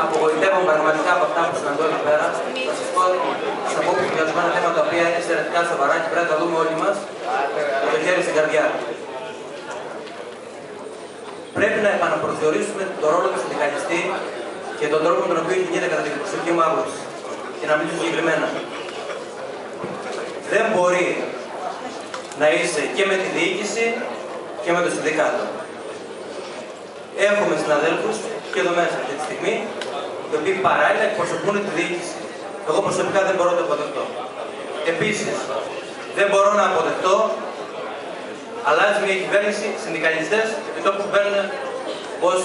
απογοητεύομαι πραγματικά από αυτά που συναντώ εδώ πέρα. Θα σας πω τις απόψεις για ορισμένα θέματα τα οποία είναι εξαιρετικά σοβαρά και πρέπει να τα δούμε όλοι μας με το χέρι στην καρδιά. Πρέπει να επαναπροσδιορίσουμε τον ρόλο του συνδικαλιστή και τον τρόπο με τον οποίο γίνεται κατά την προσωπική μου άποψη. Και να μιλήσω συγκεκριμένα. Δεν μπορεί να είσαι και με τη διοίκηση και με το συνδικάτο. Έχουμε συναδέλφους και εδώ μέσα αυτή τη στιγμή, οι οποίοι παράλληλα εκπροσωπούν τη διοίκηση. Εγώ προσωπικά δεν μπορώ να το αποδεχτώ. Επίσης, δεν μπορώ να αποδεχτώ αλλάζει μια κυβέρνηση, συνδικαλιστές επί τόπου που μπαίνουν ως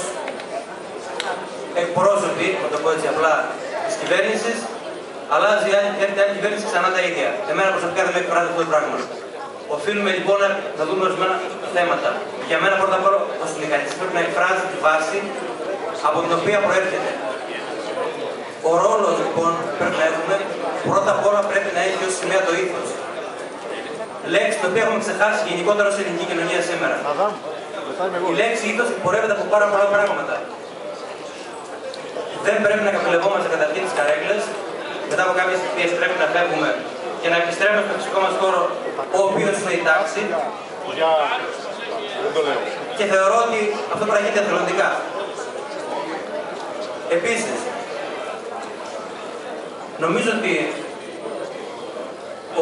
εκπρόσωποι, να το πω έτσι απλά, της κυβέρνησης, αλλάζει άλλη κυβέρνηση ξανά τα ίδια. Εμένα προσωπικά δεν με εκφράζει αυτό το πράγμα. Οφείλουμε λοιπόν να δούμε ορισμένα θέματα. Για μένα πρώτα απ' όλα ο συνδικαλιστής πρέπει να εκφράζει τη βάση από την οποία προέρχεται. Ο ρόλος λοιπόν που πρέπει να έχουμε, πρώτα απ' όλα πρέπει να έχει ως σημαία το ήθος. Λέξη την οποία έχουμε ξεχάσει γενικότερα στην ελληνική κοινωνία σήμερα. Η λέξη ήθος πορεύεται από πάρα πολλά πράγματα. Δεν πρέπει να καπελευόμαστε καταρχήν τις καρέκλες, μετά από κάποιες θητείες πρέπει να φεύγουμε και να επιστρέφουμε στο φυσικό μας χώρο, ο οποίος είναι η τάξη. Και θεωρώ ότι αυτό πρέπει να γίνει εθελοντικά. Επίσης, νομίζω ότι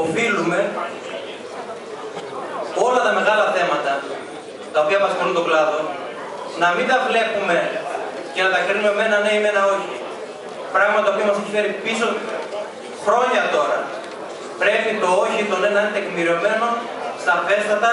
οφείλουμε όλα τα μεγάλα θέματα τα οποία απασχολούν τον κλάδο να μην τα βλέπουμε και να τα κρίνουμε με ένα ναι ή με ένα όχι. Πράγμα το οποίο μας έχει φέρει πίσω χρόνια τώρα. Πρέπει το όχι, το ναι να είναι τεκμηριωμένο, σαφέστατα